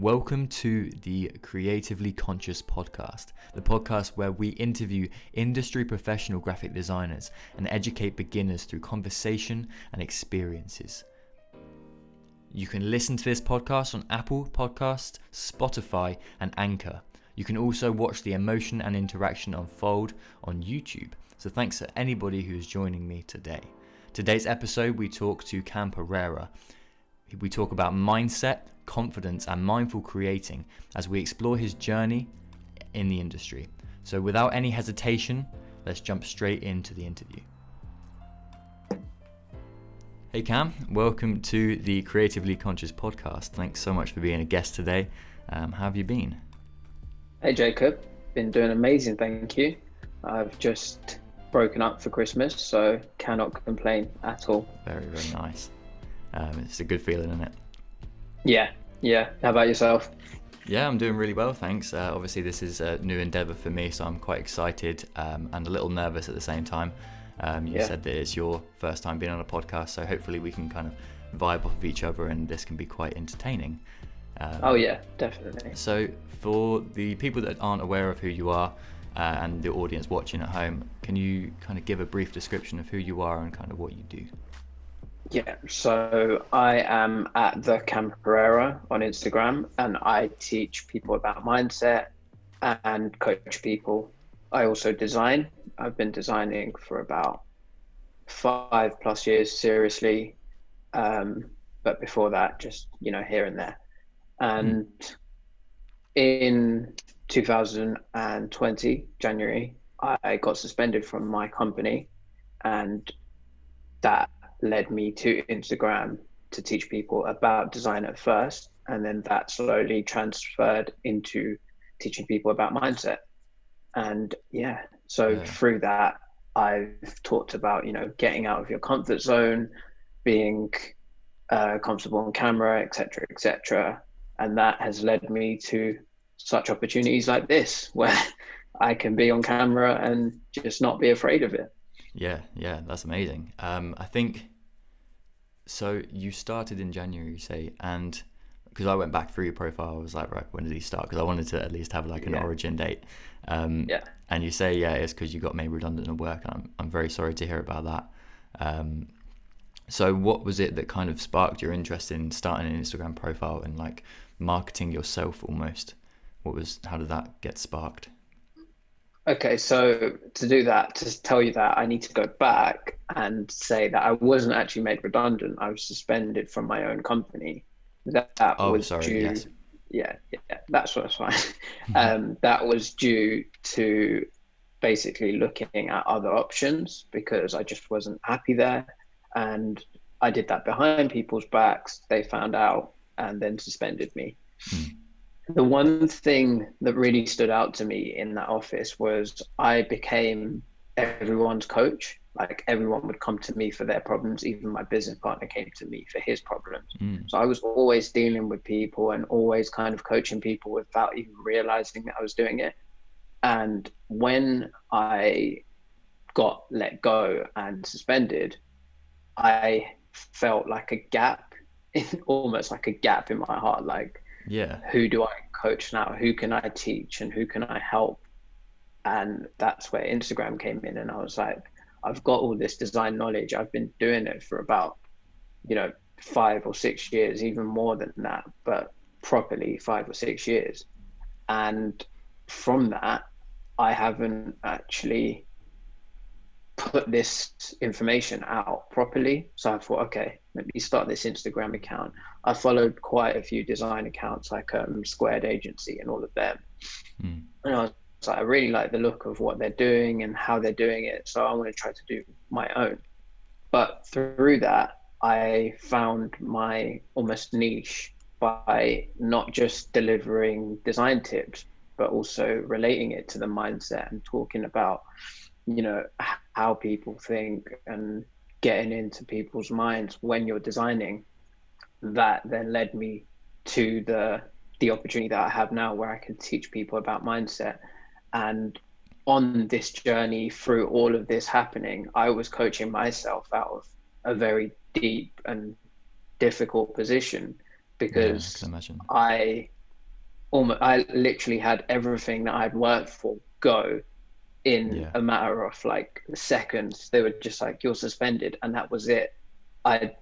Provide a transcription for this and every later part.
Welcome to the Creatively Conscious podcast, the podcast where we interview industry professional graphic designers and educate beginners through conversation and experiences. You can listen to this podcast on Apple Podcasts, Spotify, and Anchor. You can also watch the emotion and interaction unfold on YouTube. So thanks to anybody who's joining me today. Today's episode, we talk to Cam Pereira. We talk about mindset, confidence, and mindful creating as we explore his journey in the industry. So without any hesitation, let's jump straight into the interview. Hey Cam, welcome to the Creatively Conscious podcast. Thanks so much for being a guest today. How have you been? Hey Jacob, been doing amazing, thank you. I've just broken up for Christmas, so cannot complain at all. Very, very nice. It's a good feeling, isn't it? Yeah. How about yourself? Yeah, I'm doing really well, thanks. Obviously, this is a new endeavour for me, so I'm quite excited and a little nervous at the same time. You said that it's your first time being on a podcast, so hopefully we can kind of vibe off of each other and this can be quite entertaining. Oh yeah, definitely. So for the people that aren't aware of who you are and the audience watching at home, can you kind of give a brief description of who you are and kind of what you do? Yeah, so I am at the Cam Pereira on Instagram, and I teach people about mindset and coach people. I also design. I've been designing for about 5+ years seriously, but before that, just here and there. And in 2020 January, I got suspended from my company, and that led me to Instagram to teach people about design at first, and then that slowly transferred into teaching people about mindset. And through that I've talked about getting out of your comfort zone, being comfortable on camera, etc., and that has led me to such opportunities like this where I can be on camera and just not be afraid of it. Yeah, that's amazing. I think so. You started in January, you say, and because I went back through your profile, I was like, right, when did he start? Because I wanted to at least have like an origin date. And you say, it's because you got made redundant at work. I'm very sorry to hear about that. So what was it that kind of sparked your interest in starting an Instagram profile and like marketing yourself almost? How did that get sparked? Okay, so to do that, to tell you that, I need to go back and say that I wasn't actually made redundant. I was suspended from my own company. That was due. Yes. Yeah, that's fine. That was due to basically looking at other options because I just wasn't happy there, and I did that behind people's backs. They found out and then suspended me. The one thing that really stood out to me in that office was I became everyone's coach. Like everyone would come to me for their problems. Even my business partner came to me for his problems. So I was always dealing with people and always kind of coaching people without even realizing that I was doing it. And when I got let go and suspended, I felt like a gap, almost like a gap in my heart. Like, who do I coach now? Who can I teach and who can I help? And that's where Instagram came in. And I was like, I've got all this design knowledge. I've been doing it for about, 5 or 6 years, even more than that, but properly 5 or 6 years. And from that, I haven't actually put this information out properly. So I thought, okay, let me start this Instagram account. I followed quite a few design accounts like Squared Agency and all of them. And I was like, I really like the look of what they're doing and how they're doing it. So I want to try to do my own. But through that, I found my almost niche by not just delivering design tips, but also relating it to the mindset and talking about how people think and getting into people's minds when you're designing. That then led me to the opportunity that I have now, where I can teach people about mindset. And on this journey through all of this happening, I was coaching myself out of a very deep and difficult position because I I literally had everything that I'd worked for go in Yeah. a matter of like seconds. They were just like, you're suspended, and that was it. I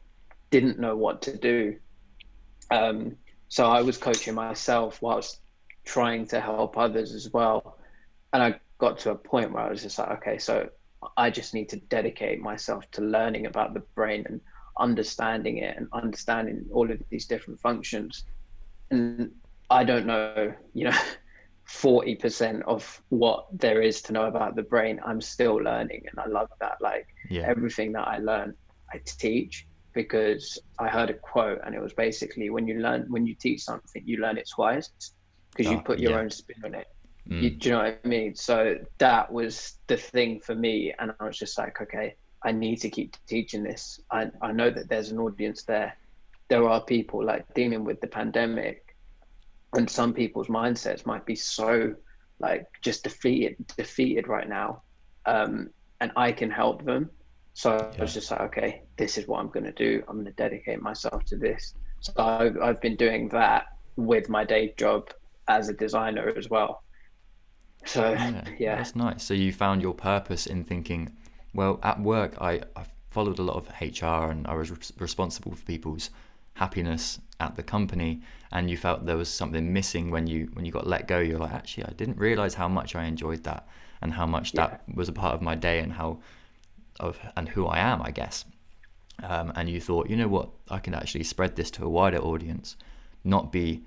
didn't know what to do. Um, so I was coaching myself whilst trying to help others as well. And I got to a point where I was just like, okay, so I just need to dedicate myself to learning about the brain and understanding it and understanding all of these different functions. And I don't know, 40% of what there is to know about the brain. I'm still learning, and I love that. Like Yeah. everything that I learn, I teach, because I heard a quote, and it was basically, when you teach something, you learn it twice because you Oh, put your yeah. own spin on it. Mm. Do you know what I mean? So that was the thing for me. And I was just like, okay, I need to keep teaching this. I know that there's an audience there. There are people like dealing with the pandemic, and some people's mindsets might be so like just defeated right now. And I can help them. So I Yeah. was just like, okay, this is what I'm going to do. I'm going to dedicate myself to this. So I've been doing that with my day job as a designer as well. So Yeah, yeah, that's nice. So you found your purpose in thinking, well, at work, I followed a lot of HR and I was responsible for people's happiness at the company. And you felt there was something missing when you got let go. You're like, actually, I didn't realize how much I enjoyed that and how much yeah, that was a part of my day and who I am, I guess. And you thought, you know what, I can actually spread this to a wider audience, not be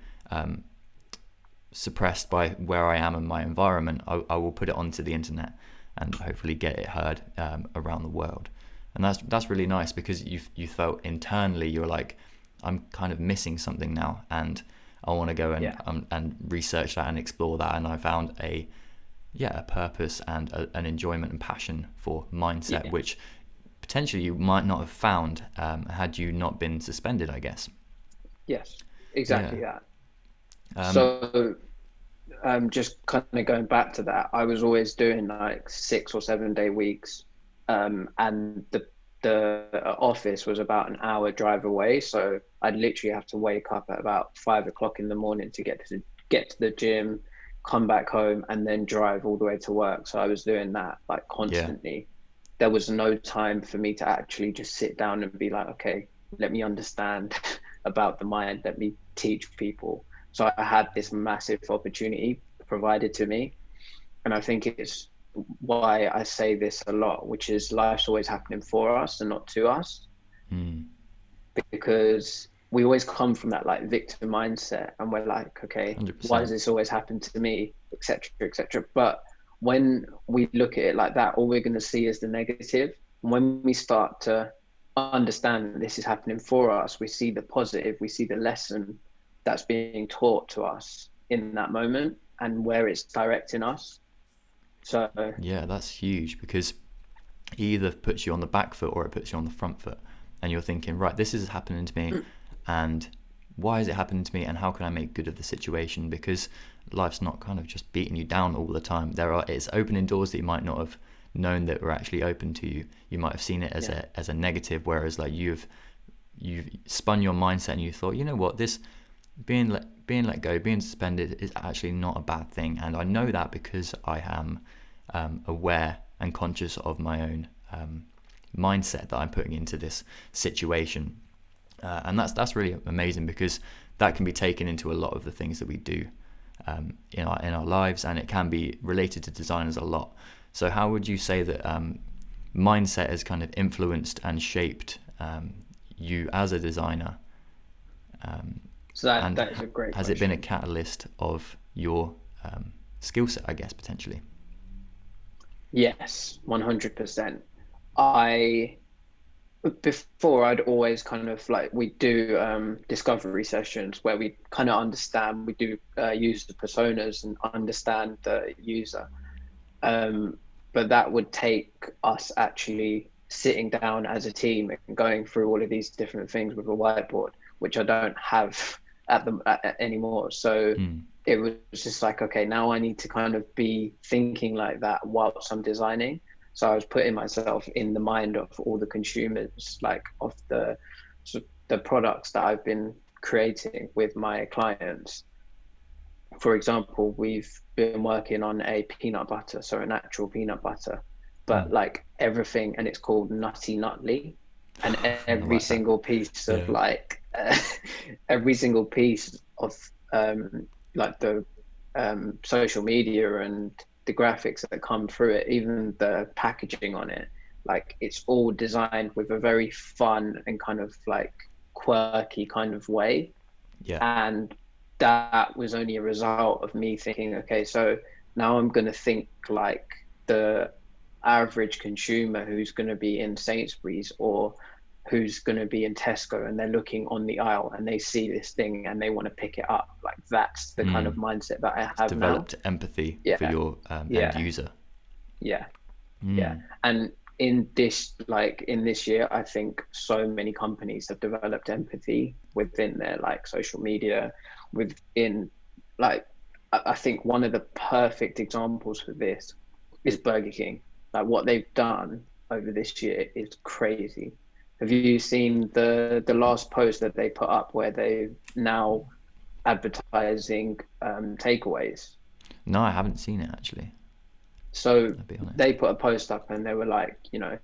suppressed by where I am in my environment. I will put it onto the internet and hopefully get it heard around the world. And that's really nice, because you felt internally you're like, I'm kind of missing something now, and I want to go yeah, and research that and explore that. And I found a purpose and an enjoyment and passion for mindset, yeah, which potentially you might not have found had you not been suspended, I guess. yes, Yeah. exactly that. Um, So just kind of going back to that, I was always doing like 6 or 7 day weeks, and the office was about an hour drive away. So I'd literally have to wake up at about 5 o'clock in the morning to get to the gym, come back home, and then drive all the way to work. So I was doing that like yeah. constantly. There was no time for me to actually just sit down and be like, okay, let me understand about the mind, let me teach people. So I had this massive opportunity provided to me. And I think it's why I say this a lot, which is life's always happening for us and not to us, Mm, because we always come from that like victim mindset, and we're like, okay, why does 100%. this always happen to me, etc., etc. But when we look at it like that, all we're going to see is the negative. And when we start to understand that this is happening for us, we see the positive, we see the lesson that's being taught to us in that moment and where it's directing us. So Yeah, that's huge, because it either puts you on the back foot or it puts you on the front foot, and you're thinking, right, this is happening to me, and why is it happening to me, and how can I make good of the situation? Because life's not kind of just beating you down all the time. It's opening doors that you might not have known that were actually open to you. You might have seen it as yeah, a negative, whereas like you've spun your mindset and you thought, you know what, this being let go, being suspended is actually not a bad thing, and I know that because I am aware and conscious of my own mindset that I'm putting into this situation, and that's really amazing, because that can be taken into a lot of the things that we do in our lives, and it can be related to designers a lot. So how would you say that mindset has kind of influenced and shaped you as a designer? so that And that is a great has it been a question. catalyst of your skill set, I guess, potentially? Yes, 100%. I Before, I'd always kind of like, we do discovery sessions where we kind of understand, we do user personas and understand the user, um, but that would take us actually sitting down as a team and going through all of these different things with a whiteboard, which I don't have anymore. So Mm, it was just like, okay, now I need to kind of be thinking like that whilst I'm designing. So I was putting myself in the mind of all the consumers, like of the products that I've been creating with my clients. for example, we've been working on a peanut butter, so a natural peanut butter, but Mm. like everything, and it's called Nutty Nutley, and I every like that. single piece of Yeah. like every single piece of like the social media and the graphics that come through it, even the packaging on it, like it's all designed with a very fun and kind of like quirky kind of way. Yeah. And that was only a result of me thinking, okay, so now I'm going to think like the average consumer who's going to be in Sainsbury's or who's going to be in Tesco, and they're looking on the aisle and they see this thing and they want to pick it up. Like that's the kind of Mm. mindset that I It's have now. developed empathy for Yeah, your end yeah, user. yeah, yeah. Mm. And in this, like in this year, I think so many companies have developed empathy within their like social media, within like I think one of the perfect examples for this is Burger King. Like what they've done over this year is crazy. Have you seen the last post that they put up where they now advertising takeaways? No, I haven't seen it actually. So I'll be honest. they put a post up and they were like, you know,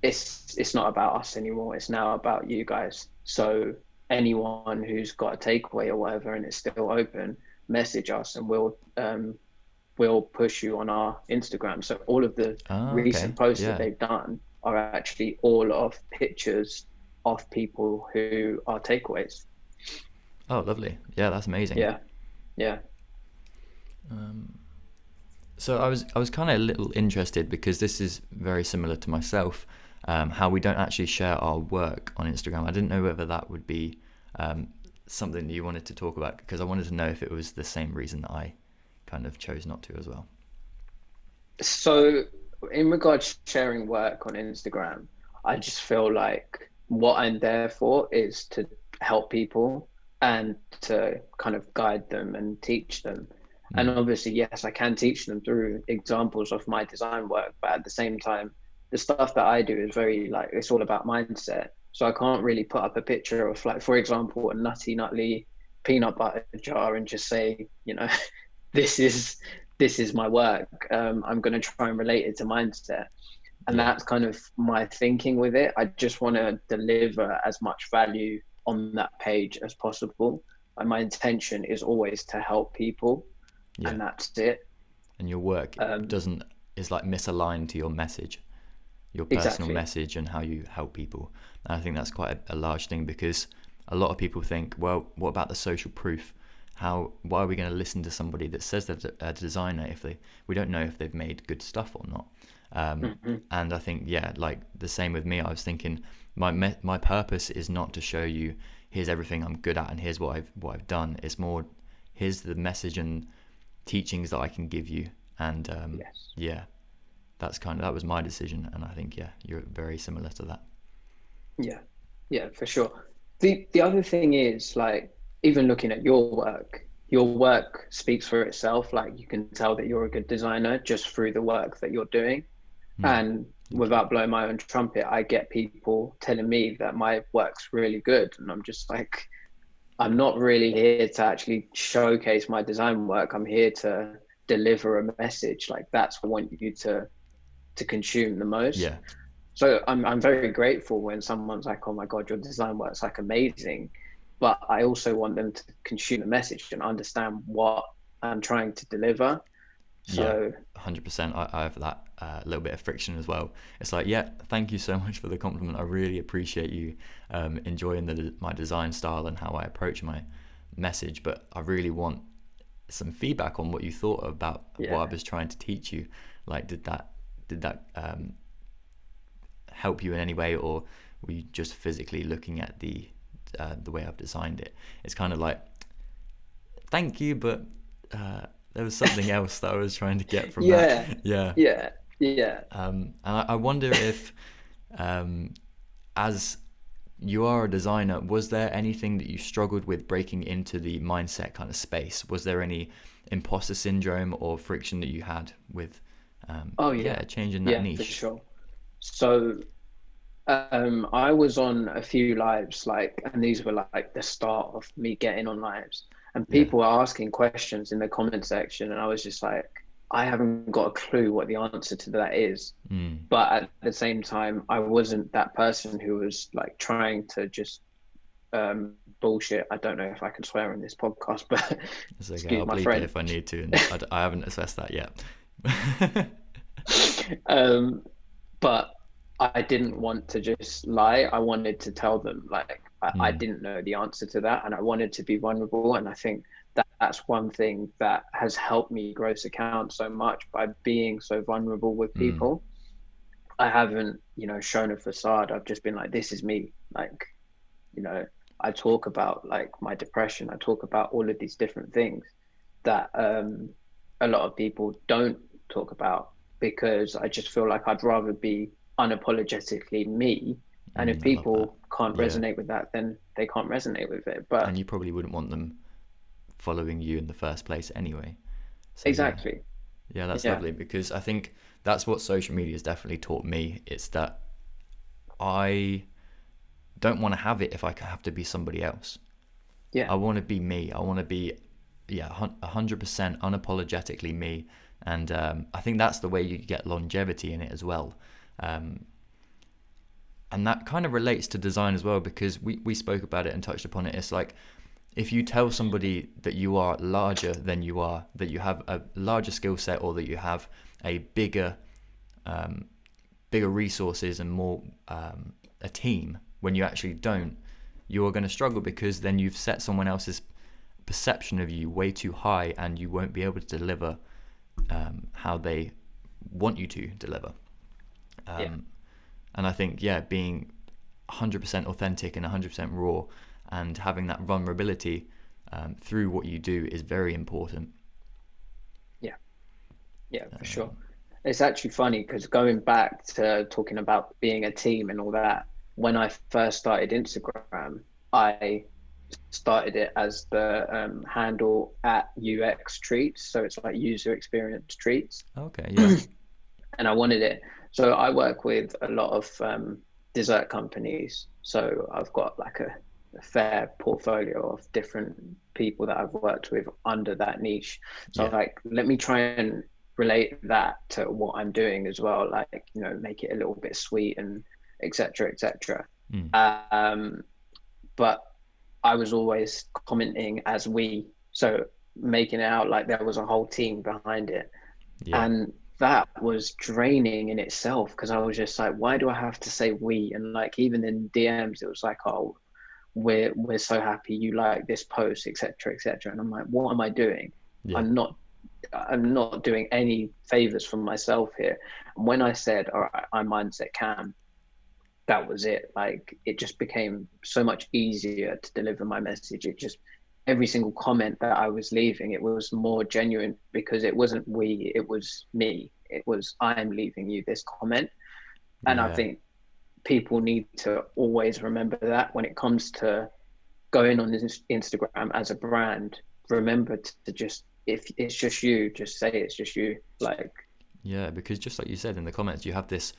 it's not about us anymore. It's now about you guys. So anyone who's got a takeaway or whatever and it's still open, message us and we'll push you on our Instagram. So all of the Oh, okay. recent posts that Yeah. they've done are actually all of pictures of people who are takeaways. Oh, lovely. Yeah, that's amazing. Yeah, yeah. So I was kind of a little interested because this is very similar to myself, how we don't actually share our work on Instagram. I didn't know whether that would be um, something that you wanted to talk about, because I wanted to know if it was the same reason that I kind of chose not to as well. So, in regards to sharing work on Instagram, I just feel like what I'm there for is to help people and to kind of guide them and teach them. And Mm. obviously, yes, I can teach them through examples of my design work, but at the same time, the stuff that I do is very like it's all about mindset. So I can't really put up a picture of like, for example, a nutty nutley peanut butter jar and just say, you know, this is this is my work. I'm going to try and relate it to mindset. And Yeah. that's kind of my thinking with it. I just want to deliver as much value on that page as possible. And my intention is always to help people, Yeah. and that's it. And your work Um, doesn't is like misaligned to your message, your personal exactly. message, and how you help people. And I think that's quite a large thing, because a lot of people think, well, what about the social proof? Why are we going to listen to somebody that says they're a designer if we don't know if they've made good stuff or not? Mm-hmm. And I think, yeah, like the same with me. I was thinking my purpose is not to show you here's everything I'm good at and here's what I've done. It's more, here's the message and teachings that I can give you. And Yes. yeah, that was my decision. And I think, yeah, you're very similar to that. Yeah. Yeah, for sure. The other thing is like even looking at your work speaks for itself. Like you can tell that you're a good designer just through the work that you're doing. Hmm. And Thank you. without blowing my own trumpet, I get people telling me that my work's really good. And I'm just like, I'm not really here to actually showcase my design work. I'm here to deliver a message. Like that's what I want you to consume the most. Yeah. So I'm very grateful when someone's like, "Oh my God, your design work's like amazing," but I also want them to consume the message and understand what I'm trying to deliver. Yeah, So 100%. I have that little bit of friction as well. It's like, yeah, thank you so much for the compliment. I really appreciate you enjoying my design style and how I approach my message, but I really want some feedback on what you thought about what I yeah, was trying to teach you. Like, did that help you in any way, or were you just physically looking at the way I've designed it? It's kind of like, thank you, but there was something else that I was trying to get from that. yeah, Yeah. yeah, yeah. And I wonder if, as you are a designer, was there anything that you struggled with breaking into the mindset kind of space? Was there any imposter syndrome or friction that you had with, Oh yeah, yeah, changing that yeah, for niche? sure. So I was on a few lives, like, and these were like the start of me getting on lives. and Yeah. people were asking questions in the comment section, and I was just like, I haven't got a clue what the answer to that is. Mm. But at the same time, I wasn't that person who was like trying to just bullshit. I don't know if I can swear in this podcast, but It's okay. excuse I'll my bleep it French. if I need to, and I haven't assessed that yet. um, but I didn't want to just lie. I wanted to tell them like I Mm. didn't know the answer to that, and I wanted to be vulnerable. And I think that that's one thing that has helped me grow this account so much by being so vulnerable with Mm. people. I haven't, shown a facade. I've just been like, this is me. Like, you know, I talk about like my depression. I talk about all of these different things that a lot of people don't talk about, because I just feel like I'd rather be unapologetically me. And if I love that. people can't Yeah. resonate with that, then they can't resonate with it. But And you probably wouldn't want them following you in the first place anyway. So yeah. exactly. Yeah, that's Yeah. lovely, because I think that's what social media has definitely taught me. It's that I don't want to have it if I have to be somebody else. Yeah. I want to be me. I want to be, yeah, 100% unapologetically me. And I think that's the way you get longevity in it as well. Um, and that kind of relates to design as well, because we spoke about it and touched upon it. It's like, if you tell somebody that you are larger than you are, that you have a larger skill set, or that you have a um, bigger resources and more a team, when you actually don't, you're going to struggle, because then you've set someone else's perception of you way too high, and you won't be able to deliver how they want you to deliver. Yeah. And I think, yeah, being 100% authentic and 100% raw, and having that vulnerability through what you do is very important. Yeah. Yeah, for sure. It's actually funny because going back to talking about being a team and all that, when I first started Instagram, I started it as the handle at UX treats. So it's like user experience treats. Okay, yeah. And I wanted it. So I work with a lot of dessert companies. So I've got like a fair portfolio of different people that I've worked with under that niche. So I was Yeah. like, let me try and relate that to what I'm doing as well. Like, make it a little bit sweet and et cetera, et cetera. Mm. But I was always commenting as we, so making it out like there was a whole team behind it. Yeah. And that was draining in itself, because I was just like, why do I have to say we? And like even in DMs, it was like, oh, we're so happy you like this post, etc., etc. And I'm like, what am I doing? Yeah. I'm not doing any favors for myself here. And when I said, all right, I'm mindset Cam, that was it. Like it just became so much easier to deliver my message. It just, every single comment that I was leaving, it was more genuine, because it wasn't we, it was me. It was, I'm leaving you this comment. And I Yeah. think people need to always remember that when it comes to going on Instagram as a brand. Remember to just, if it's just you, just say it's just you. Like, Yeah, because just like you said in the comments, you have this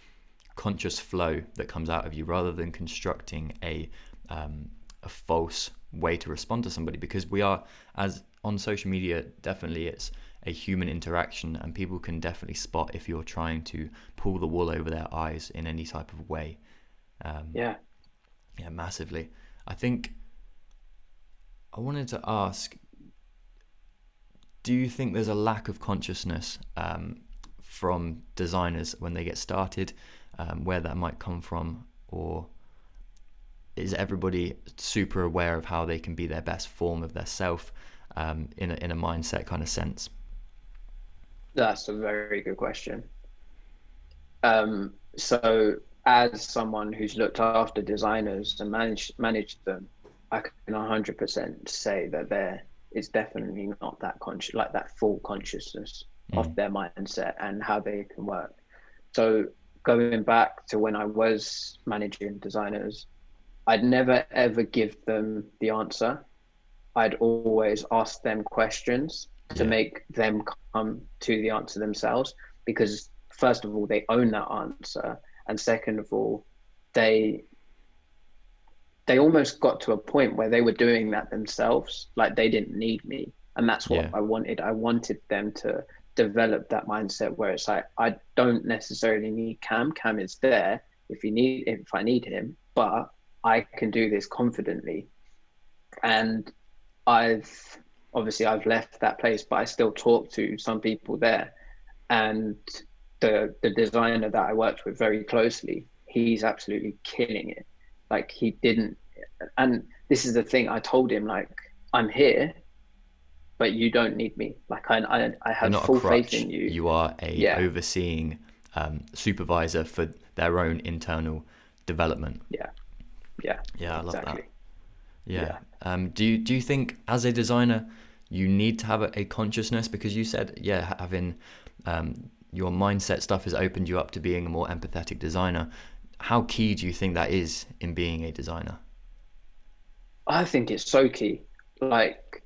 conscious flow that comes out of you, rather than constructing a false way to respond to somebody. Because we are, as on social media, definitely it's a human interaction, and people can definitely spot if you're trying to pull the wool over their eyes in any type of way. yeah. Yeah, massively. I think I wanted to ask, do you think there's a lack of consciousness from designers when they get started, where that might come from? Or is everybody super aware of how they can be their best form of their self, in a mindset kind of sense? That's a very good question. So as someone who's looked after designers and managed them, I can 100% say that there is definitely not that conscious, like that full consciousness of their mindset and how they can work. So going back to when I was managing designers, I'd never ever give them the answer. I'd always ask them questions to Yeah. make them come to the answer themselves, because first of all, they own that answer. And second of all, they they almost got to a point where they were doing that themselves. Like they didn't need me. And that's what Yeah. I wanted. I wanted them to develop that mindset where it's like, I don't necessarily need Cam. Cam is there if I need him, but I can do this confidently. And I've I've left that place, but I still talk to some people there. And the designer that I worked with very closely, he's absolutely killing it. Like he didn't, and this is the thing. I told him like, I'm here, but you don't need me. Like I You're have not a full faith crutch. in you. You are a Yeah, overseeing supervisor for their own internal development. yeah, yeah, Yeah, I love that. exactly. Yeah. Yeah. Do you think as a designer you need to have a consciousness, because you said having your mindset stuff has opened you up to being a more empathetic designer. How key do you think that is in being a designer? I think it's so key. Like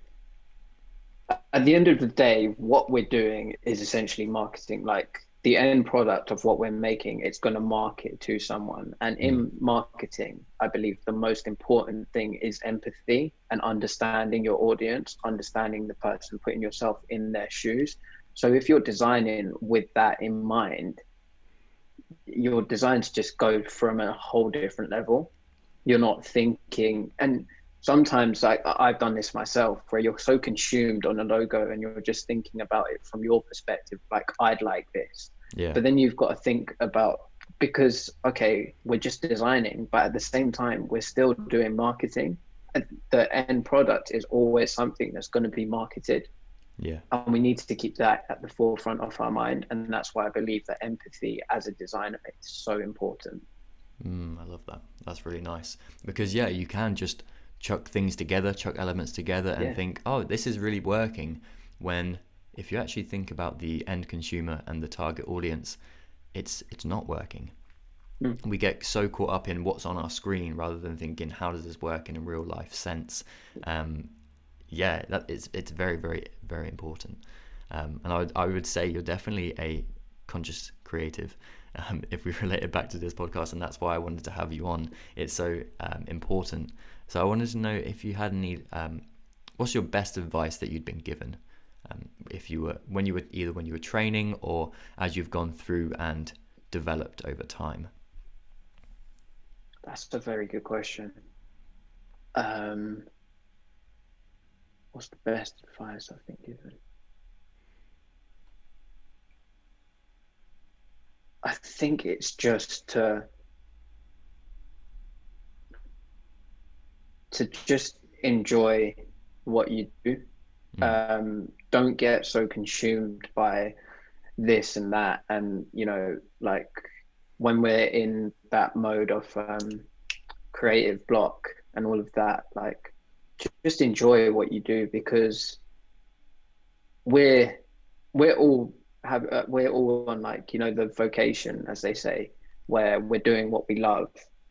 at the end of the day, what we're doing is essentially marketing. Like the end product of what we're making, it's going to market to someone. And Mm. in marketing, I believe the most important thing is empathy and understanding your audience, understanding the person, putting yourself in their shoes. So if you're designing with that in mind, your designs just go from a whole different level. You're not thinking, and sometimes I've done this myself, where you're so consumed on a logo and you're just thinking about it from your perspective, like I'd like this. Yeah. But then you've got to think about, because okay, we're just designing, but at the same time we're still doing marketing, and the end product is always something that's going to be marketed. Yeah. And we need to keep that at the forefront of our mind. And that's why I believe that empathy as a designer is so important. I love that. That's really nice, because you can just chuck things together, chuck elements together and Yeah. think, oh, this is really working, when if you actually think about the end consumer and the target audience, it's not working. We get so caught up in what's on our screen rather than thinking, how does this work in a real life sense? It's very, very, very important. And I would say you're definitely a conscious creative, if we relate it back to this podcast, and that's why I wanted to have you on. It's so important. So I wanted to know if you had any, what's your best advice that you'd been given, if you were when you were training or as you've gone through and developed over time. That's a very good question. What's the best advice I've been given? I think it's just to just enjoy what you do. Don't get so consumed by this and that, and like when we're in that mode of creative block and all of that, like just enjoy what you do, because we're we're all on, like, the vocation, as they say, where we're doing what we love.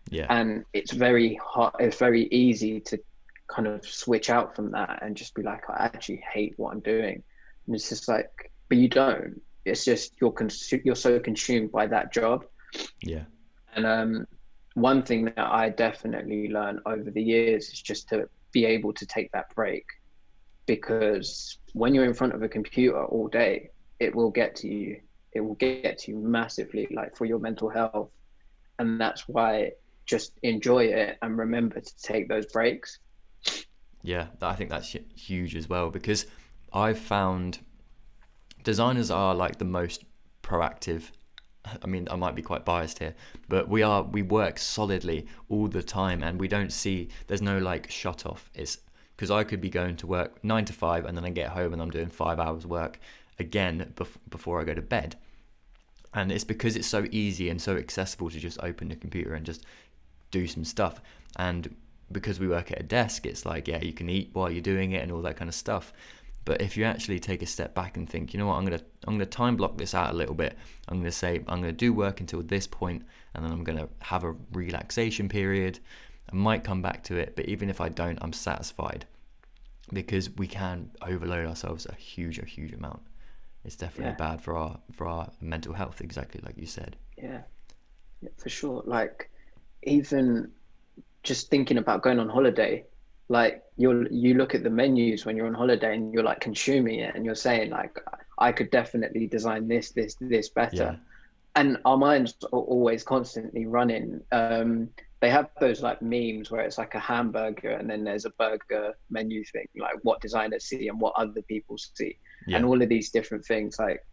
Yeah. And it's very hard, it's very easy to kind of switch out from that and just be like, I actually hate what I'm doing. And it's just like, but you don't. It's just you're so consumed by that job. Yeah. And one thing that I definitely learned over the years is just to be able to take that break, because when you're in front of a computer all day, it will get to you. It will get to you massively, like for your mental health. And that's why just enjoy it and remember to take those breaks. Yeah, I think that's huge as well, because I've found designers are like the most proactive. I mean, I might be quite biased here, but we work solidly all the time, and we don't see, there's no like shut off. It's because I could be going to work 9 to 5 and then I get home and I'm doing 5 hours work again before I go to bed. And it's because it's so easy and so accessible to just open the computer and just do some stuff. And because we work at a desk, it's like, you can eat while you're doing it and all that kind of stuff. But if you actually take a step back and think, you know what, I'm gonna time block this out a little bit. I'm gonna say I'm gonna do work until this point, and then I'm gonna have a relaxation period. I might come back to it, but even if I don't, I'm satisfied, because we can overload ourselves a huge amount. It's definitely bad for our mental health, exactly like you said. Yeah, for sure. Like, even just thinking about going on holiday. Like you look at the menus when you're on holiday and you're like consuming it and you're saying like, I could definitely design this Yeah. better. And our minds are always constantly running. They have those like memes where it's like a hamburger and then there's a burger menu thing, like what designers see and what other people see, and Yeah. all of these different things like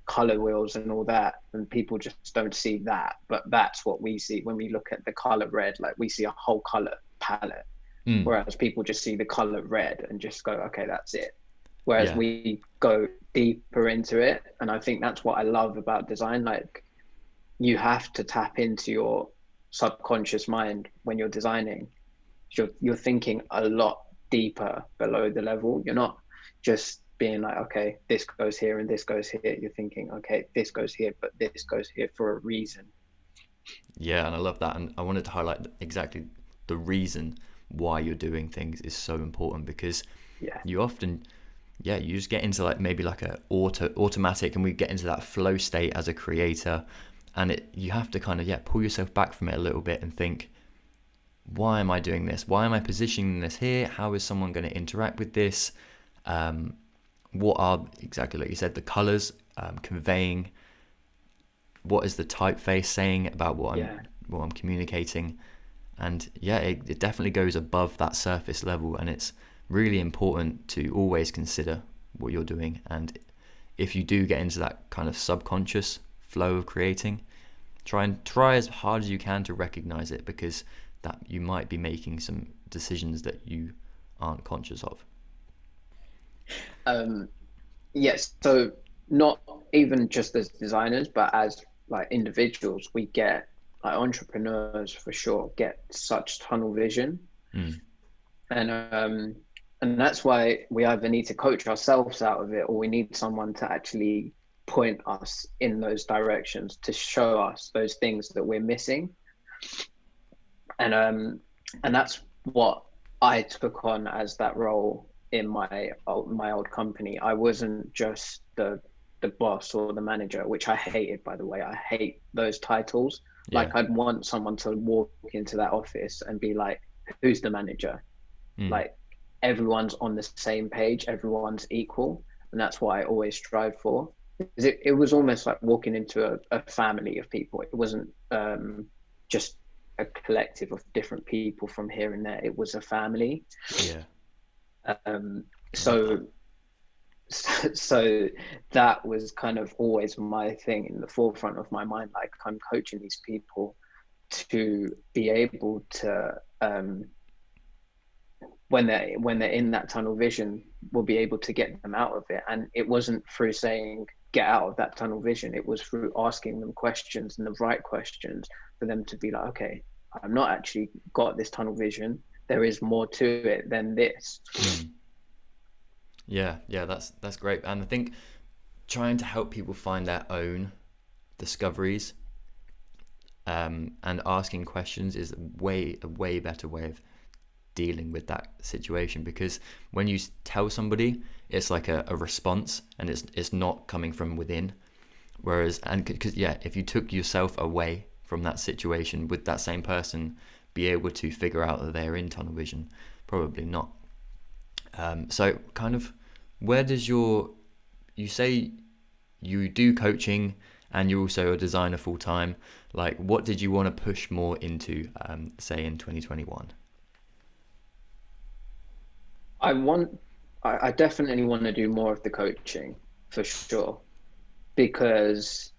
color wheels and all that. And people just don't see that, but that's what we see when we look at the color red. Like we see a whole color palette, Mm. whereas people just see the color red and just go, okay, that's it. Whereas Yeah. we go deeper into it, and I think that's what I love about design. Like you have to tap into your subconscious mind when you're designing. You're thinking a lot deeper below the level. You're not just being like, okay, this goes here and this goes here. You're thinking, okay, this goes here, but this goes here for a reason. Yeah, and I love that. And I wanted to highlight exactly the reason why you're doing things is so important, because Yeah. you often, yeah, you just get into like maybe like a automatic, and we get into that flow state as a creator, and you have to kind of, yeah, pull yourself back from it a little bit and think, why am I doing this? Why am I positioning this here? How is someone going to interact with this? What are, exactly like you said, the colors conveying? What is the typeface saying about what I'm communicating? And yeah, it definitely goes above that surface level, and it's really important to always consider what you're doing. And if you do get into that kind of subconscious flow of creating, try as hard as you can to recognize it, because that you might be making some decisions that you aren't conscious of. Yes. So not even just as designers, but as like individuals, we get like entrepreneurs for sure get such tunnel vision. Mm. And that's why we either need to coach ourselves out of it, or we need someone to actually point us in those directions to show us those things that we're missing. And that's what I took on as that role in my old company. I wasn't just the boss or the manager, which I hated, by the way. I hate those titles. Yeah. Like I'd want someone to walk into that office and be like, who's the manager? Mm. Like everyone's on the same page, everyone's equal. And that's what I always strive for. It was almost like walking into a family of people. It wasn't just a collective of different people from here and there. It was a family. Yeah. So that was kind of always my thing in the forefront of my mind. Like I'm coaching these people to be able to when they're in that tunnel vision, we'll be able to get them out of it. And it wasn't through saying get out of that tunnel vision, it was through asking them questions, and the right questions for them to be like, okay, I'm not actually got this tunnel vision, there is more to it than this. Yeah, that's great. And I think trying to help people find their own discoveries and asking questions is a way better way of dealing with that situation, because when you tell somebody, it's like a response, and it's not coming from within. Whereas, and because if you took yourself away from that situation, would that same person be able to figure out that they're in tunnel vision? Probably not. So kind of, where does you say you do coaching and you're also a designer full time, like what did you want to push more into, say in 2021? I definitely want to do more of the coaching for sure, because,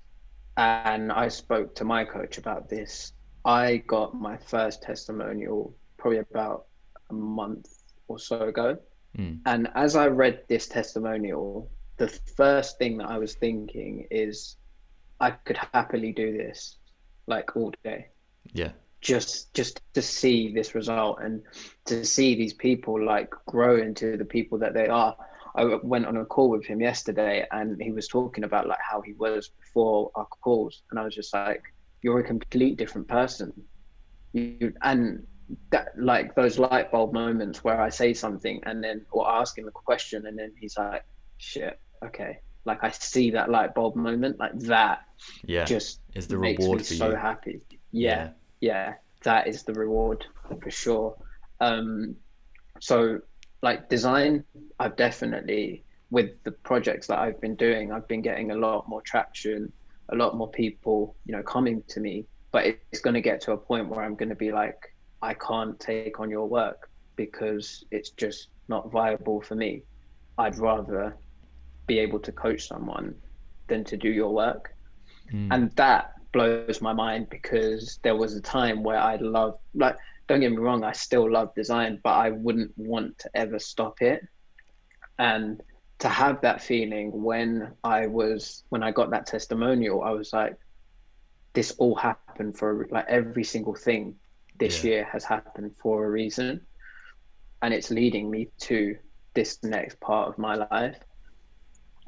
and I spoke to my coach about this, I got my first testimonial probably about a month or so ago. And as I read this testimonial, the first thing that I was thinking is I could happily do this like all day. Yeah. Just to see this result and to see these people like grow into the people that they are. I went on a call with him yesterday, and he was talking about like how he was before our calls, and I was just like, you're a complete different person. And that, like those light bulb moments where I say something and then or ask him a question and then he's like, shit, okay, like I see that light bulb moment, like that just is the makes reward me for so you. happy. Yeah. that is the reward for sure. So like design, I've definitely, with the projects that I've been doing, I've been getting a lot more traction, a lot more people, coming to me. But it's going to get to a point where I'm going to be like, I can't take on your work because it's just not viable for me. I'd rather be able to coach someone than to do your work. And that blows my mind, because there was a time where I loved, like, don't get me wrong, I still love design, but I wouldn't want to ever stop it. And to have that feeling when I got that testimonial, I was like, this all happened for, like, every single thing this year has happened for a reason. And it's leading me to this next part of my life.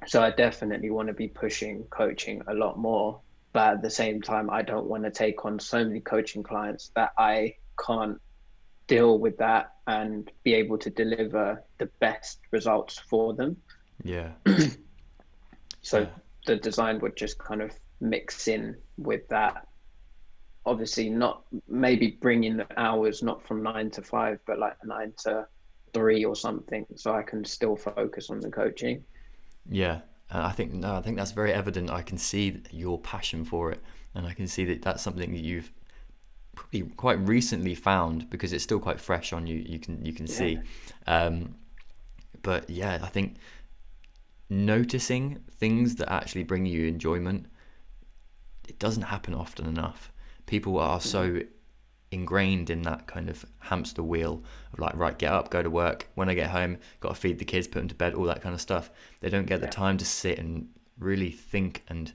So I definitely want to be pushing coaching a lot more. But at the same time, I don't want to take on so many coaching clients that I can't deal with that and be able to deliver the best results for them. Yeah. So the design would just kind of mix in with that. Obviously, not maybe bringing the hours not from 9 to 5, but like 9 to 3 or something, so I can still focus on the coaching. Yeah, I think that's very evident. I can see your passion for it, and I can see that that's something that you've probably quite recently found, because it's still quite fresh on you. You can see, but yeah, I think noticing things that actually bring you enjoyment, it doesn't happen often enough. People are so ingrained in that kind of hamster wheel of like, right, get up, go to work, when I get home, got to feed the kids, put them to bed, all that kind of stuff. They don't get the time to sit and really think and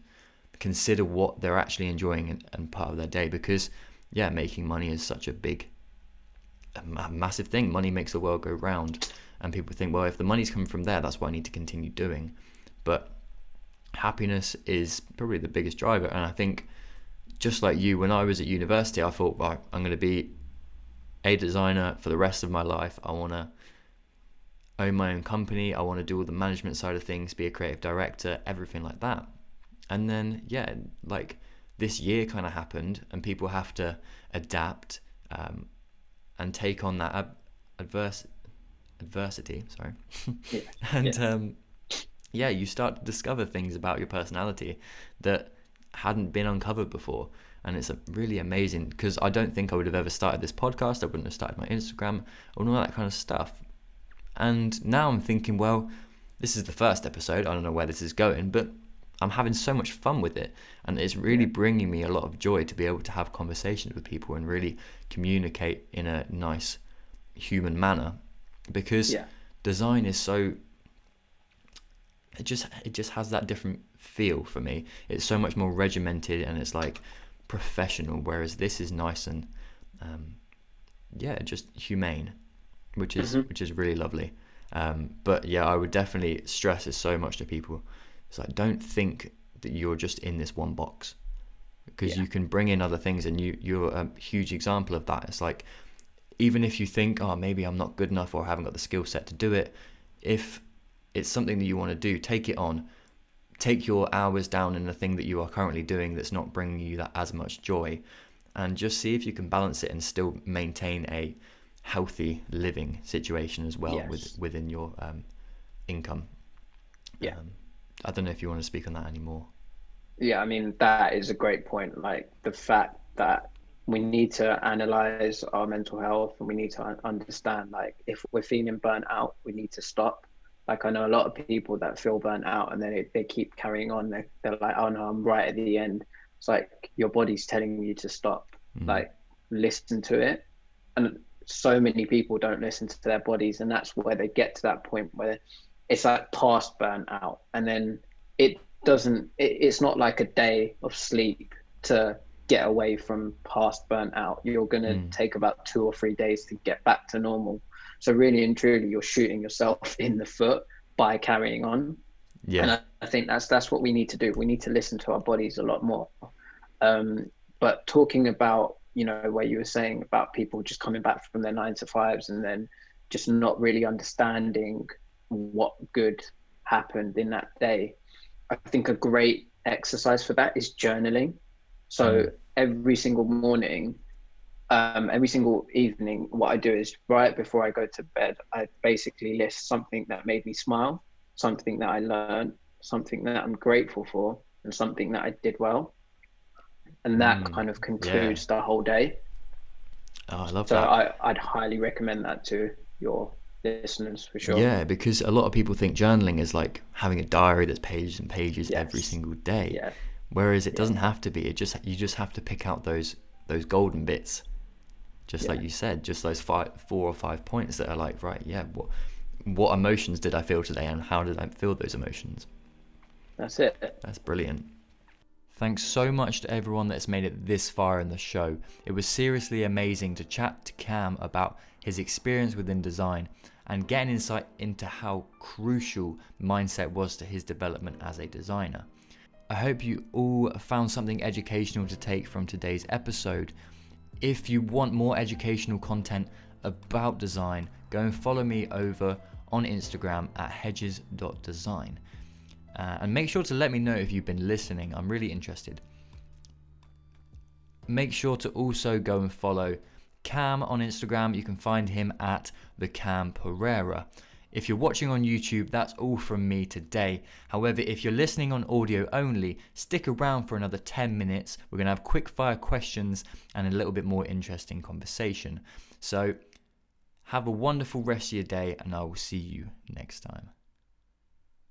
consider what they're actually enjoying and part of their day, because making money is such a massive thing. Money makes the world go round, and people think, well, if the money's coming from there, that's what I need to continue doing. But happiness is probably the biggest driver. And I think, just like you, when I was at university, I thought, right, I'm going to be a designer for the rest of my life. I want to own my own company. I want to do all the management side of things, be a creative director, everything like that. And then, like this year kind of happened, and people have to adapt and take on that adversity. Sorry. And you start to discover things about your personality that hadn't been uncovered before. And it's really amazing, because I don't think I would have ever started this podcast. I wouldn't have started my Instagram and all that kind of stuff. And now I'm thinking, well, this is the first episode. I don't know where this is going, but I'm having so much fun with it. And it's really bringing me a lot of joy to be able to have conversations with people and really communicate in a nice human manner, because design is so, it just has that different feel for me. It's so much more regimented, and it's like professional, whereas this is nice and just humane, which is really lovely. But I would definitely stress this so much to people. It's like, don't think that you're just in this one box, because you can bring in other things, and you're a huge example of that. It's like, even if you think, oh, maybe I'm not good enough or I haven't got the skill set to do it, if it's something that you want to do, take it on. Take your hours down in the thing that you are currently doing that's not bringing you that as much joy, and just see if you can balance it and still maintain a healthy living situation as well within your income. I don't know if you want to speak on that anymore. I mean, that is a great point. Like, the fact that we need to analyze our mental health, and we need to understand, like, if we're feeling burnt out, we need to stop. Like, I know a lot of people that feel burnt out, and then they keep carrying on. They're like, oh no, I'm right at the end. It's like, your body's telling you to stop. Like, listen to it. And so many people don't listen to their bodies, and that's where they get to that point where it's like past burnout, and then it's not like a day of sleep to get away from past burnout. You're going to take about 2 or 3 days to get back to normal. So really and truly, you're shooting yourself in the foot by carrying on. And I think that's what we need to do. We need to listen to our bodies a lot more. But talking about, where you were saying about people just coming back from their 9 to 5s and then just not really understanding what good happened in that day. I think a great exercise for that is journaling. So every single morning, every single evening, what I do is right before I go to bed, I basically list something that made me smile, something that I learned, something that I'm grateful for, and something that I did well. And that kind of Yeah. concludes the whole day. Oh, I love So that. I'd highly recommend that to your listeners for sure. Yeah, because a lot of people think journaling is like having a diary that's pages and pages every Yes. single day, Yeah. whereas it Yeah. doesn't have to be. You just have to pick out those golden bits, just Yeah. like you said, just those 4 or 5 points that are like, right, yeah, what emotions did I feel today, and how did I feel those emotions? That's it. That's brilliant. Thanks so much to everyone that's made it this far in the show. It was seriously amazing to chat to Cam about his experience within design and get an insight into how crucial mindset was to his development as a designer. I hope you all found something educational to take from today's episode. If you want more educational content about design, go and follow me over on Instagram at hedges.design. And make sure to let me know if you've been listening. I'm really interested. Make sure to also go and follow Cam on Instagram. You can find him at the Cam Pereira. If you're watching on YouTube, that's all from me today. However, if you're listening on audio only, stick around for another 10 minutes. We're going to have quick fire questions and a little bit more interesting conversation. So have a wonderful rest of your day, and I will see you next time.